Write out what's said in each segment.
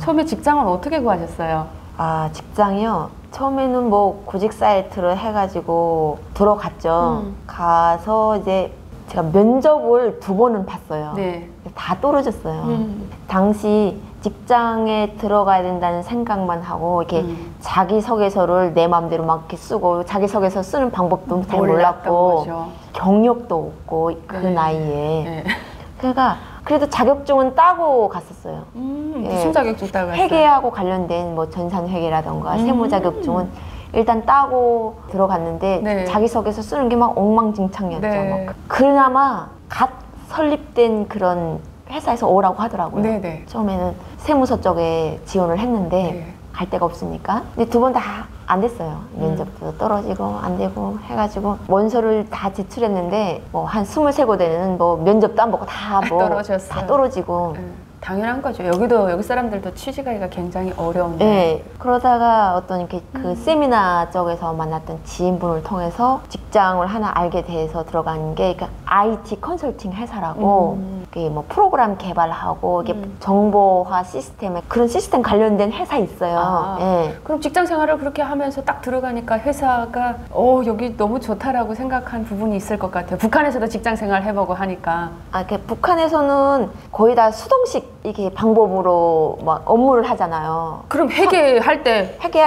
처음에 직장을 어떻게 구하셨어요? 아, 직장이요? 처음에는 뭐 구직 사이트를 해가지고 들어갔죠. 가서 이제 제가 면접을 2번은 봤어요. 네. 다 떨어졌어요. 당시 직장에 들어가야 된다는 생각만 하고 이렇게 자기소개서를 내 마음대로 막 이렇게 쓰고 자기소개서 쓰는 방법도 잘 몰랐고 거죠. 경력도 없고 그 네. 나이에 네. 그러니까 그래도 자격증은 따고 갔었어요. 무슨 자격증 따고 갔어요? 회계하고 관련된 뭐 전산회계라던가 세무 자격증은 일단 따고 들어갔는데 네. 자기소개서 쓰는 게 막 엉망진창이었죠. 네. 그나마 갓 설립된 그런 회사에서 오라고 하더라고요. 네네. 처음에는 세무서 쪽에 지원을 했는데 네. 갈 데가 없으니까. 근데 2번 다 안 됐어요. 면접도 떨어지고 안 되고 해가지고 원서를 다 제출했는데 뭐 한 23군데는 뭐 면접도 안 보고 다 떨어졌어요. 떨어지고. 당연한 거죠. 여기 사람들도 취직하기가 굉장히 어려운데. 네. 그러다가 어떤 이렇게 그 세미나 쪽에서 만났던 지인분을 통해서 직장을 하나 알게 돼서 들어간 게 그러니까 IT 컨설팅 회사라고 이게 뭐 프로그램 개발하고 이게 정보화 시스템에 그런 시스템 관련된 회사 있어요. 아, 네. 그럼 직장 생활을 그렇게 하면서 딱 들어가니까 회사가 여기 너무 좋다라고 생각한 부분이 있을 것 같아요. 북한에서도 직장 생활 해보고 하니까. 아, 북한에서는 거의 다 수동식 이렇게 방법으로 막 업무를 하잖아요. 그럼 회계할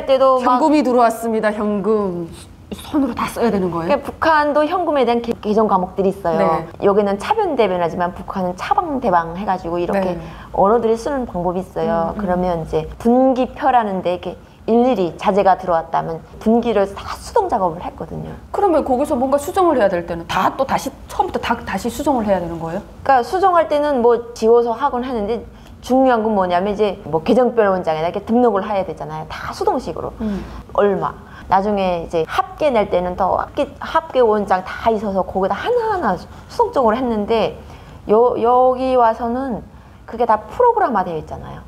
때도 막 현금이 들어왔습니다. 현금. 손으로 다 써야 되는 거예요? 그러니까 북한도 현금에 대한 개정 과목들이 있어요. 네. 여기는 차변대변하지만 북한은 차방대방 해가지고 이렇게 네. 언어들이 쓰는 방법이 있어요. 그러면 이제 분기표라는데 이렇게 일일이 자재가 들어왔다면 분기를 다 수동 작업을 했거든요. 그러면 거기서 뭔가 수정을 해야 될 때는 다 또 다시 처음부터 다시 수정을 해야 되는 거예요? 그러니까 수정할 때는 뭐 지워서 하곤 하는데 중요한 건 뭐냐면 이제 뭐 계정별 원장에다 이렇게 등록을 해야 되잖아요. 다 수동식으로. 얼마. 나중에 이제 합계 낼 때는 더 합계 원장 다 있어서 거기다 하나하나 수동적으로 했는데 여기 와서는 그게 다 프로그램화 되어 있잖아요.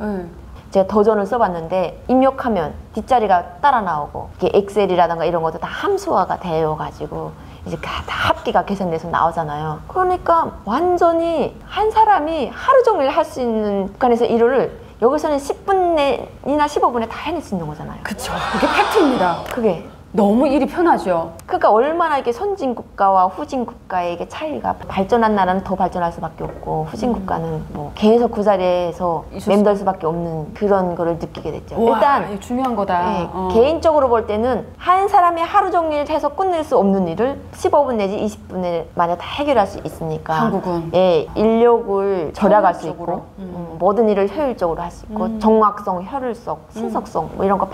제가 더전을 써봤는데 입력하면 뒷자리가 따라 나오고 이게 엑셀이라든가 이런 것도 다 함수화가 되어가지고 이제 다 합계가 계산돼서 나오잖아요. 그러니까 완전히 한 사람이 하루 종일 할 수 있는 북한에서 일을 여기서는 10분이나 15분에 다 해낼 수 있는 거잖아요. 그쵸. 그게 팩트입니다. 그게 너무 일이 편하죠. 그러니까 얼마나 이게 선진 국가와 후진 국가의 이게 차이가 발전한 나라는 더 발전할 수밖에 없고 후진 국가는 뭐 계속 그 자리에서 맴돌 수밖에 없는 그런 거를 느끼게 됐죠. 우와, 일단 중요한 거다. 네, 개인적으로 볼 때는 한 사람이 하루 종일 해서 끝낼 수 없는 일을 15분 내지 20분에 만약 다 해결할 수 있으니까 한국은 예, 인력을 절약할 수 효율적으로? 있고 모든 일을 효율적으로 할 수 있고 정확성, 효율성, 신속성 뭐 이런 거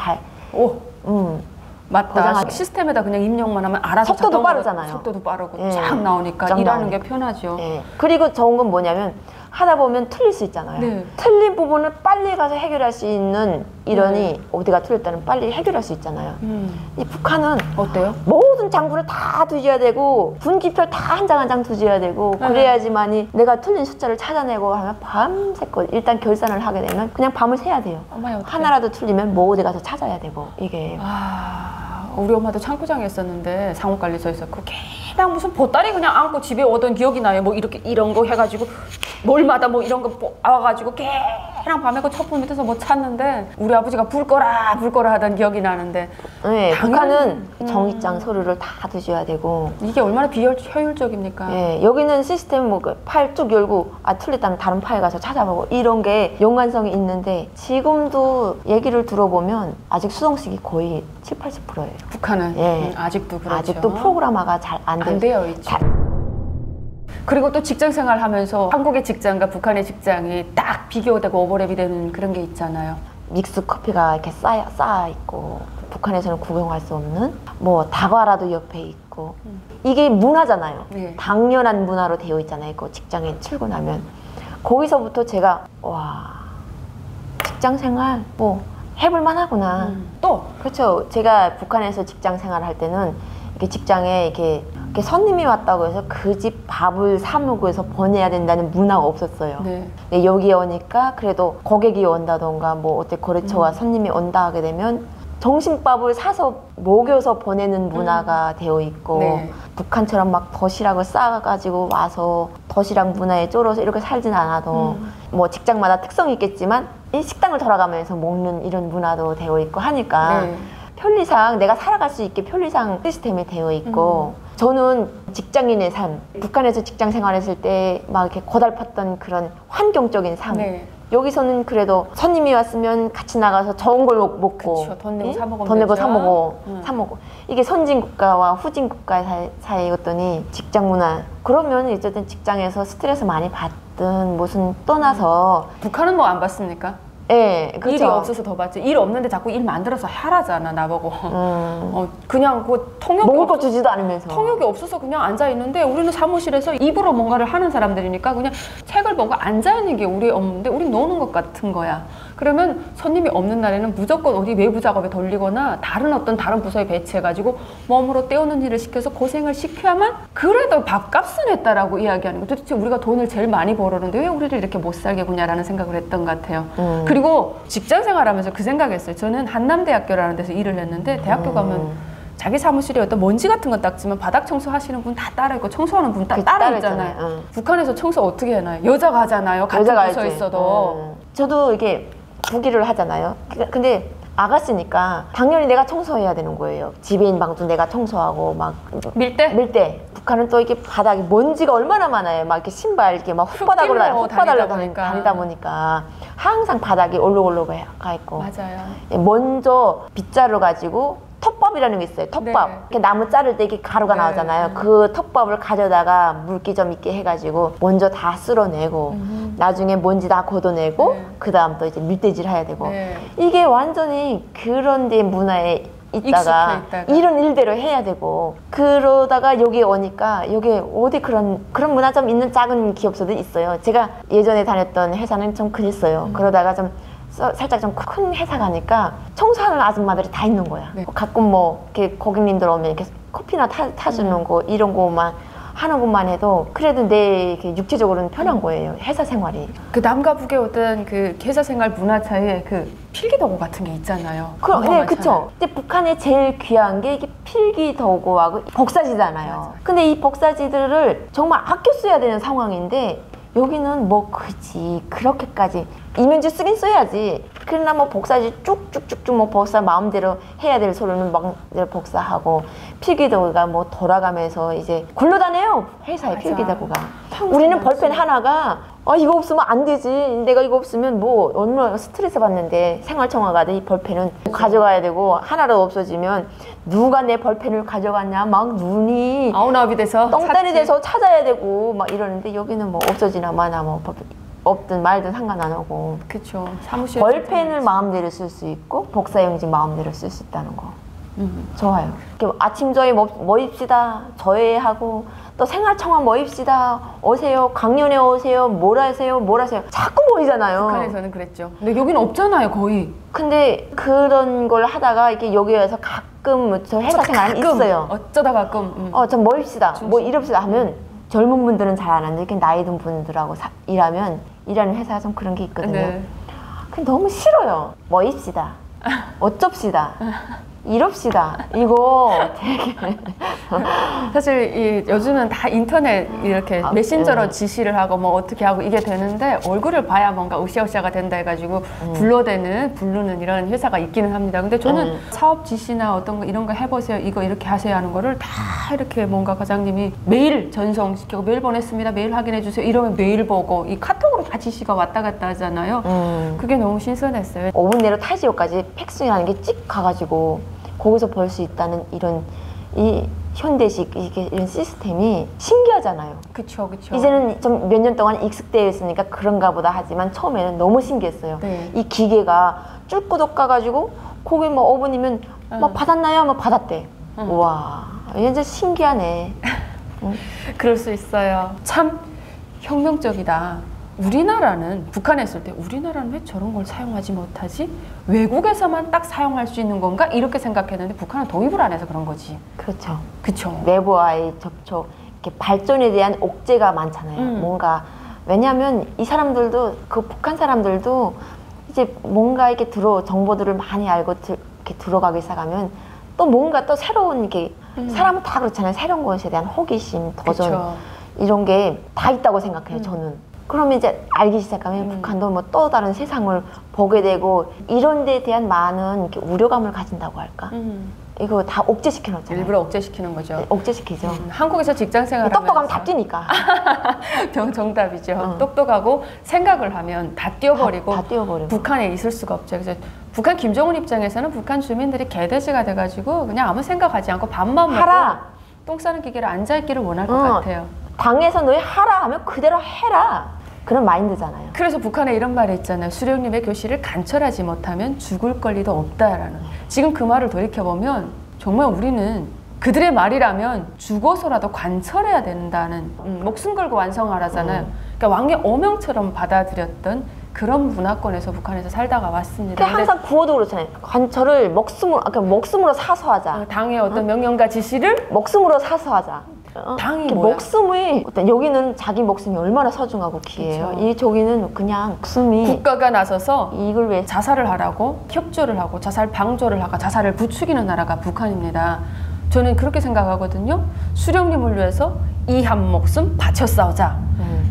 맞다. 고장하게. 시스템에다 그냥 입력만 하면 알아서 속도도 자동으로 빠르잖아요. 속도도 빠르고 예. 쫙 나오니까 쫙 일하는 나오니까. 게 편하죠. 예. 그리고 좋은 건 뭐냐면 하다 보면 틀릴 수 있잖아요. 네. 틀린 부분을 빨리 가서 해결할 수 있는 일원이 어디가 틀렸다는 빨리 해결할 수 있잖아요. 이 북한은 어때요? 모든 장부를 다 뒤져야 되고 분기표 다 한 장 한 장 뒤져야 되고 그래야지만이 내가 틀린 숫자를 찾아내고 하면 밤새고 일단 결산을 하게 되면 그냥 밤을 새야 돼요. 어머야, 어떡해. 하나라도 틀리면 뭐 어디 가서 찾아야 되고 이게 우리 엄마도 창구장에 있었는데 상업관리소에서 그냥 무슨 보따리 그냥 안고 집에 오던 기억이 나요. 뭐 이렇게 이런 거 해가지고 몰마다 뭐 이런 거 와가지고 걔랑 밤에 그 촛불 밑에서 뭐 찾는데 우리 아버지가 불 꺼라 하던 기억이 나는데 네, 북한은 정의장 서류를 다 뒤져야 되고 이게 얼마나 비효율적입니까? 예, 여기는 시스템 뭐 파일 쭉 열고 틀렸다면 다른 파일 가서 찾아보고 이런 게 연관성이 있는데 지금도 얘기를 들어보면 아직 수동식이 거의 70~80%예요. 북한은 예. 아직도 그렇죠. 아직도 프로그램화가 잘 안 되어 있죠. 그리고 또 직장 생활하면서 한국의 직장과 북한의 직장이 딱 비교되고 오버랩이 되는 그런 게 있잖아요. 믹스 커피가 이렇게 쌓여 있고 북한에서는 구경할 수 없는 뭐 다과라도 옆에 있고 이게 문화잖아요. 네. 당연한 문화로 되어 있잖아요. 그 직장에 출근하면 거기서부터 제가 와 직장 생활 뭐 해볼만 하구나. 또 그렇죠. 제가 북한에서 직장 생활을 할 때는 이렇게 직장에 이렇게 손님이 왔다고 해서 그 집 밥을 사 먹어서 보내야 된다는 문화가 없었어요. 네. 근데 여기에 오니까 그래도 고객이 온다던가 뭐 어때 거래처와 손님이 온다 하게 되면 점심밥을 사서 먹여서 보내는 문화가 되어 있고 네. 북한처럼 막 도시락을 싸가지고 와서 도시락 문화에 쫄아서 이렇게 살진 않아도 뭐 직장마다 특성이 있겠지만 이 식당을 돌아가면서 먹는 이런 문화도 되어 있고 하니까 네. 편리상 내가 살아갈 수 있게 편리상 시스템이 되어 있고 저는 직장인의 삶, 북한에서 직장 생활했을 때 막 이렇게 고달팠던 그런 환경적인 삶 네. 여기서는 그래도 손님이 왔으면 같이 나가서 좋은 걸 먹고 그쵸, 돈 내고 사 먹으면 돈 내고 되죠. 사 먹고 이게 선진 국가와 후진 국가 사이였더니 직장 문화 그러면 어쨌든 직장에서 스트레스 많이 받든 무슨 떠나서 북한은 뭐 안 받습니까? 예, 그렇죠. 일이 없어서 더 받지. 일 없는데 자꾸 일 만들어서 하라잖아 나보고. 그냥 그 통역이 먹을 거 주지도 않으면서 통역이 없어서 그냥 앉아 있는데 우리는 사무실에서 입으로 뭔가를 하는 사람들이니까 그냥 책을 보고 앉아 있는 게 우리 업무인데 우리 노는 것 같은 거야. 그러면 손님이 없는 날에는 무조건 어디 외부 작업에 돌리거나 다른 부서에 배치해가지고 몸으로 때우는 일을 시켜서 고생을 시켜야만 그래도 밥값은 했다라고 이야기하는 거. 도대체 우리가 돈을 제일 많이 벌었는데 왜 우리를 이렇게 못 살게 구냐라는 생각을 했던 것 같아요. 그리고 직장 생활하면서 그 생각했어요. 저는 한남대학교라는 데서 일을 했는데 대학교 가면 자기 사무실에 어떤 먼지 같은 건 닦지만 바닥 청소하시는 분 다 따로 있고 청소하는 분 다 따로 있잖아요. 북한에서 청소 어떻게 해놔요? 여자가 하잖아요. 같은 여자가 부서에 알지. 있어도. 저도 이게 부기를 하잖아요. 근데 아가씨니까 당연히 내가 청소해야 되는 거예요. 집에 있는 방도 내가 청소하고 막 밀대. 북한은 또 이게 바닥에 먼지가 얼마나 많아요. 막 이렇게 신발 이렇게 막 흙바닥으로 다니다 보니까 항상 바닥이 올록올록 가 있고. 맞아요. 먼저 빗자루 가지고 톱밥이라는 게 있어요. 톱밥. 네. 이렇게 나무 자를 때 이렇게 가루가 네. 나오잖아요. 그 톱밥을 가져다가 물기 좀 있게 해가지고 먼저 다 쓸어내고 나중에 먼지 다 걷어내고 네. 그 다음 또 이제 밀대질 해야 되고 네. 이게 완전히 그런 데 문화에 있다가 이런 일대로 해야 되고 그러다가 여기 오니까 여기 어디 그런 문화 좀 있는 작은 기업소도 있어요. 제가 예전에 다녔던 회사는 좀 그랬어요. 그러다가 좀 살짝 좀 큰 회사 가니까 청소하는 아줌마들이 다 있는 거야. 네. 가끔 뭐 이렇게 고객님들 오면 이렇게 커피나 타주는 거 이런 거만 하는 것만 해도 그래도 내 이렇게 육체적으로는 편한 거예요. 회사 생활이. 그 남과 북의 어떤 그 회사 생활 문화 차이에 그 필기도구 같은 게 있잖아요. 네, 그쵸. 근데 북한에 제일 귀한 게 이게 필기도구하고 복사지잖아요. 맞아. 근데 이 복사지들을 정말 아껴 써야 되는 상황인데 여기는 뭐 그지 그렇게까지 이면지 쓰긴 써야지. 그러나 뭐 복사지 쭉쭉쭉쭉 뭐 복사 마음대로 해야 될 소리는 막 복사하고 필기도구가 뭐 돌아가면서 이제 굴러다녀요 회사에. 맞아. 필기도구가. 우리는 볼펜 하나가 이거 없으면 안 되지. 내가 이거 없으면 뭐 얼마나 스트레스 받는데 생활청화 가도 이 볼펜은 가져가야 되고 하나라도 없어지면 누가 내 볼펜을 가져갔냐 막 눈이 아우나업이 돼서 똥단이 돼서 찾아야 되고 막 이러는데 여기는 뭐 없어지나 마나 뭐 없든 말든 상관 안 하고. 그쵸. 사무실 볼펜을 마음대로 쓸 수 있고 복사용지 마음대로 쓸 수 있다는 거 좋아요. 이렇게 아침 저희 모입시다 저희하고 또 생활청화 모입시다 오세요 강연에 오세요 뭘 하세요 자꾸 모이잖아요. 북한에서는 그랬죠. 근데 여기는 없잖아요 거의. 근데 그런 걸 하다가 이렇게 여기 와서 가끔 저 회사 생활 있어요. 어쩌다 가끔. 좀 모입시다 뭐 이럽시다 하면 젊은 분들은 잘 안 하는데 이렇게 나이 든 분들하고 일하는 회사가 좀 그런 게 있거든요. 네. 근데 너무 싫어요. 모입시다 어쩝시다 이럽시다 이거 되게 사실 요즘은 다 인터넷 이렇게 메신저로 지시를 하고 뭐 어떻게 하고 이게 되는데 얼굴을 봐야 뭔가 으쌰으쌰가 된다 해가지고 부르는 이런 회사가 있기는 합니다. 근데 저는 사업 지시나 어떤 거 이런 거 해보세요 이거 이렇게 하세요 하는 거를 다 이렇게 뭔가 과장님이 메일 전송시키고 메일 보냈습니다 메일 확인해 주세요 이러면 메일 보고 이 카톡으로 다 지시가 왔다 갔다 하잖아요. 그게 너무 신선했어요. 5분 내로 타지역까지 팩스라는 게 찍 가가지고 거기서 벌 수 있다는 이 현대식 이런 시스템이 신기하잖아요. 그쵸. 이제는 좀 몇 년 동안 익숙되어 있으니까 그런가 보다 하지만 처음에는 너무 신기했어요. 네. 이 기계가 쭈꾸덕 가가지고 거기 뭐 5분이면 뭐 받았나요? 뭐 받았대. 우와 완전 신기하네. 그럴 수 있어요. 참 혁명적이다. 우리나라는 북한에 있을 때 우리나라는 왜 저런 걸 사용하지 못하지? 외국에서만 딱 사용할 수 있는 건가? 이렇게 생각했는데 북한은 도입을 안 해서 그런 거지. 그렇죠. 그쵸. 내부와의 접촉, 이렇게 발전에 대한 옥죄가 많잖아요. 뭔가 왜냐하면 이 사람들도 그 북한 사람들도 이제 뭔가 이렇게 정보들을 많이 알고 이렇게 들어가기 시작하면 또 뭔가 또 새로운 이렇게 사람은 다 그렇잖아요. 새로운 것에 대한 호기심, 도전 그쵸. 이런 게 다 있다고 생각해요. 저는. 그러면 이제 알기 시작하면 북한도 뭐 또 다른 세상을 보게 되고 이런 데에 대한 많은 이렇게 우려감을 가진다고 할까? 이거 다 억제시켜 놓잖아요. 일부러 억제시키는 거죠. 네, 억제시키죠. 한국에서 직장 생활하면서 똑똑하면 다 뛰니까. 정답이죠. 똑똑하고 생각을 하면 다 뛰어버리고, 다 뛰어버리고. 북한에 있을 수가 없죠. 그래서 북한 김정은 입장에서는 북한 주민들이 개돼지가 돼가지고 그냥 아무 생각하지 않고 밥만 먹고 하라. 똥 싸는 기계를 앉아있기를 원할 것 같아요. 당에서 너희 하라 하면 그대로 해라. 그런 마인드잖아요. 그래서 북한에 이런 말이 있잖아요. 수령님의 교실을 관철하지 못하면 죽을 권리도 없다라는. 지금 그 말을 돌이켜보면 정말 우리는 그들의 말이라면 죽어서라도 관철해야 된다는 목숨 걸고 완성하라잖아요. 그러니까 왕의 어명처럼 받아들였던 그런 문화권에서 북한에서 살다가 왔습니다. 근데 항상 구호도 그렇잖아요. 관철을 목숨으로 사수하자. 당의 어떤 명령과 지시를 목숨으로 사수하자. 당이 뭐야? 목숨이 어떤 여기는 자기 목숨이 얼마나 소중하고 귀해요. 그쵸. 이 저기는 그냥 목숨이 국가가 나서서 이걸 위해 자살을 하라고 협조를 하고 자살 방조를 하고 자살을 부추기는 나라가 북한입니다. 저는 그렇게 생각하거든요. 수령님을 위해서 이 한 목숨 바쳐 싸우자.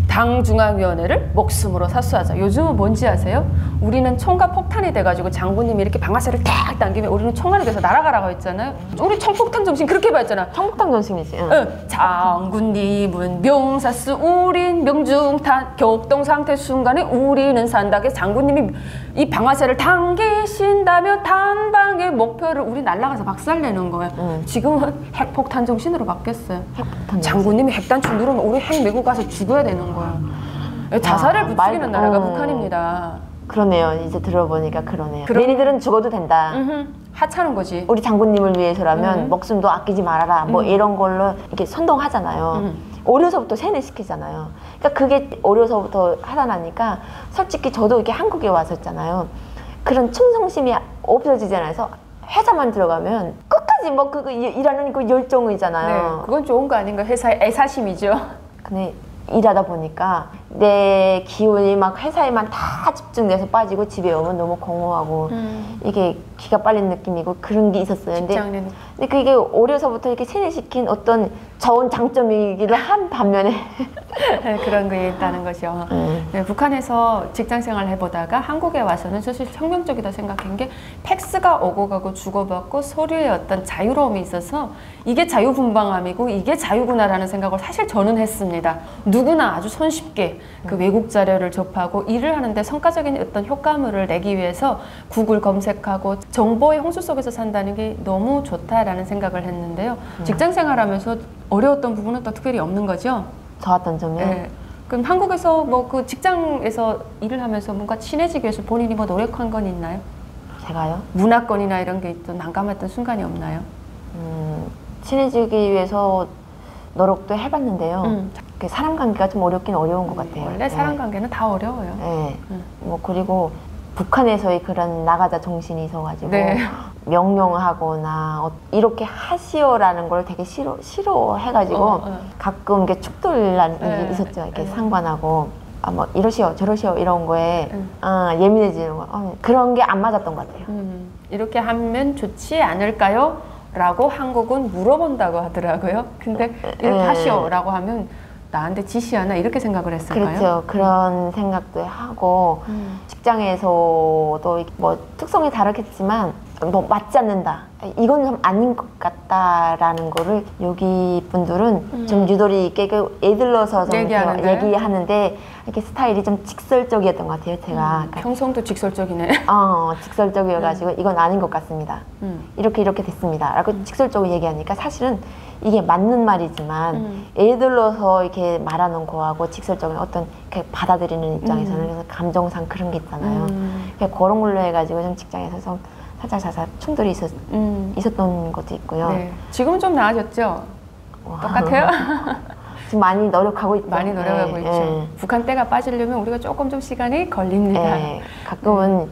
당중앙위원회를 목숨으로 사수하자. 요즘은 뭔지 아세요? 우리는 총과 폭탄이 돼가지고 장군님이 이렇게 방아쇠를 딱 당기면 우리는 총알이 돼서 날아가라고 했잖아요. 우리 총폭탄 정신 그렇게 봤잖아. 청북당 전승이지. 장군님은 명사스 우린 명중탄 격동상태 순간에 우리는 산다. 그래서 장군님이 이 방아쇠를 당기신다면 단방의 목표를 우리 날아가서 박살내는 거예요. 지금은 핵폭탄 정신으로 바뀌었어요. 장군님이 핵단추 누르면 우리 핵 메고 가서 죽어야 되는 거예요. 자살을 부추기는 나라가 북한입니다. 그러네요. 이제 들어보니까 그러네요. 얘네들은 죽어도 된다. 하찮은 거지. 우리 장군님을 위해서라면 목숨도 아끼지 말아라. 뭐 이런 걸로 이렇게 선동하잖아요. 어려서부터 세뇌시키잖아요. 그러니까 그게 어려서부터 하다 나니까 솔직히 저도 이렇게 한국에 왔었잖아요. 그런 충성심이 없어지잖아요. 그래서 회사만 들어가면 끝까지 뭐 그거 일하는 그 열정이잖아요. 네, 그건 좋은 거 아닌가? 회사의 애사심이죠. 근데 일하다 보니까 내 기운이 막 회사에만 다 집중돼서 빠지고 집에 오면 너무 공허하고 이게 기가 빨린 느낌이고 그런 게 있었어요. 근데 그게 어려서부터 이렇게 세뇌시킨 어떤 좋은 장점이기도 한 반면에 네, 그런 게 있다는 거죠. 네, 북한에서 직장생활 해보다가 한국에 와서는 사실 혁명적이다 생각한 게 팩스가 오고 가고 주고받고 서류의 어떤 자유로움이 있어서 이게 자유분방함이고 이게 자유구나라는 생각을 사실 저는 했습니다. 누구나 아주 손쉽게 그 외국 자료를 접하고 일을 하는데 성과적인 어떤 효과물을 내기 위해서 구글 검색하고 정보의 홍수 속에서 산다는 게 너무 좋다라는 생각을 했는데요. 직장생활하면서 어려웠던 부분은 또 특별히 없는 거죠? 좋았던 점이요? 네. 그럼 한국에서 뭐 그 직장에서 일을 하면서 뭔가 친해지기 위해서 본인이 뭐 노력한 건 있나요? 제가요? 문화권이나 이런 게 좀 난감했던 순간이 없나요? 친해지기 위해서 노력도 해봤는데요. 그 사람 관계가 좀 어렵긴 어려운 것 같아요. 원래 사람 관계는 다 어려워요. 네. 뭐 그리고 북한에서의 그런 나가자 정신이 있어가지고 네. 명령하거나 이렇게 하시오라는 걸 되게 싫어해가지고 가끔 이렇게 축돌난 일이 있었죠. 이렇게 상관하고 뭐 이러시오 저러시오 이런 거에 예민해지는 거. 그런 게 안 맞았던 것 같아요. 이렇게 하면 좋지 않을까요? 라고 한국은 물어본다고 하더라고요. 근데 이렇게 하시오라고 하면 나한테 지시하나 이렇게 생각을 했을까요? 그렇죠. 그런 생각도 하고 직장에서도 뭐 특성이 다르겠지만 뭐 맞지 않는다. 이건 좀 아닌 것 같다라는 거를 여기 분들은 좀 유도리 있게 애들러서 좀 얘기하는데 이렇게 스타일이 좀 직설적이었던 것 같아요. 제가 평성도 직설적이네. 직설적이어가지고 이건 아닌 것 같습니다. 이렇게 됐습니다. 라고 직설적으로 얘기하니까 사실은 이게 맞는 말이지만 애들러서 이렇게 말하는 거하고 직설적인 어떤 이렇게 받아들이는 입장에서는 그래서 감정상 그런 게 있잖아요. 그런 걸로 해가지고 좀 직장에서 좀 살짝 충돌이 있었던 것도 있고요. 네. 지금은 좀 나아졌죠? 똑같아요? 지금 많이 노력하고 있죠. 많이 노력하고 있죠. 북한 때가 빠지려면 우리가 조금 좀 시간이 걸립니다. 가끔은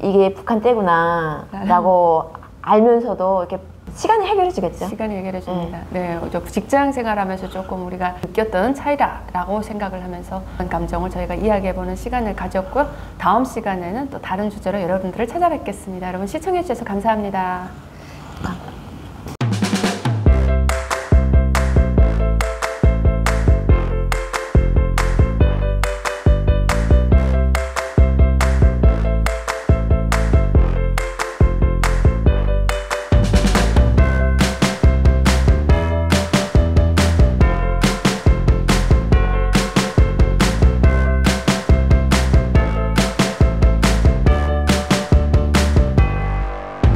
이게 북한 때구나 라고 알면서도 이렇게 시간이 해결해 주겠죠. 시간이 해결해 줍니다. 네, 직장 생활하면서 조금 우리가 느꼈던 차이다라고 생각을 하면서 그런 감정을 저희가 이야기해보는 시간을 가졌고요. 다음 시간에는 또 다른 주제로 여러분들을 찾아뵙겠습니다. 여러분 시청해 주셔서 감사합니다.